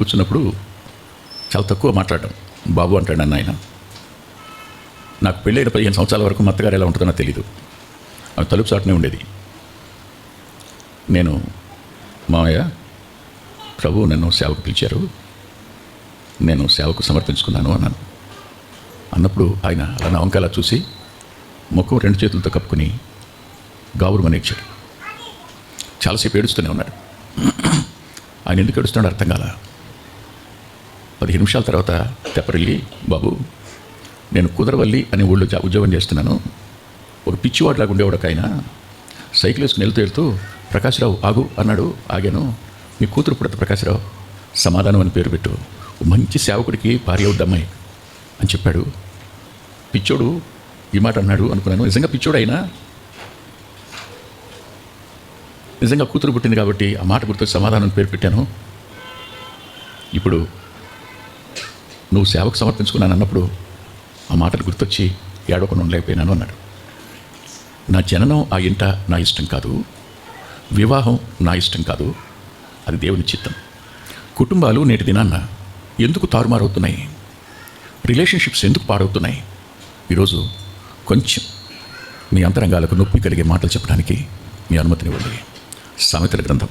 కూర్చున్నప్పుడు చాలా తక్కువ మాట్లాడడం. బాబు అంటాడు నన్ను ఆయన. నాకు పెళ్ళైన 15 సంవత్సరాల వరకు మా అత్తగారు ఎలా ఉంటుందో నాకు తెలీదు. ఆమె తలుపు చాటునే ఉండేది. నేను మామయ్య ప్రభు నన్ను సేవకు పిలిచారు, నేను సేవకు సమర్పించుకున్నాను అన్నాను. అన్నప్పుడు ఆయన అలా నా వంకాయలా చూసి ముఖం 2 చేతులతో కప్పుకుని గావురుమని ఇచ్చాడు. చాలాసేపు ఏడుస్తూనే ఉన్నాడు. ఆయన ఎందుకు ఏడుస్తున్నాడు అర్థం కాల. 15 నిమిషాల తర్వాత తెప్పరిల్లి, బాబు నేను కుదరవల్లి అనే ఊళ్ళో ఉద్యోగం చేస్తున్నాను. ఒక పిచ్చివాడిలాగా ఉండేవాడు ఒక ఆయన సైకిల్ వేసుకుని వెళ్తూ ప్రకాశ్రావు ఆగు అన్నాడు. ఆగాను. మీ కూతురు పుడత ప్రకాశ్రావు, సమాధానం అని పేరు పెట్టు, మంచి సేవకుడికి భార్య అవుద్దమ్మాయి అని చెప్పాడు. పిచ్చోడు ఈ మాట అన్నాడు అనుకున్నాను. నిజంగా పిచ్చోడు అయినా నిజంగా కూతురు పుట్టింది కాబట్టి ఆ మాట గుర్తొచ్చి సమాధానం పేరు పెట్టాను. ఇప్పుడు నువ్వు సేవకు సమర్పించుకున్నాను అన్నప్పుడు ఆ మాటలు గుర్తొచ్చి ఏడవకుండా ఉండలేకపోయినాను అన్నాడు. నా జననం ఆ ఇంట నా ఇష్టం కాదు, వివాహం నా ఇష్టం కాదు, అది దేవుని చిత్తం. కుటుంబాలు నేటి దినాన్న ఎందుకు తారుమారవుతున్నాయి, రిలేషన్షిప్స్ ఎందుకు పాడవుతున్నాయి? ఈరోజు కొంచెం మీ అంతరంగాలకు నొప్పి కలిగే మాటలు చెప్పడానికి మీ అనుమతినివ్వండి. సామెతల గ్రంథం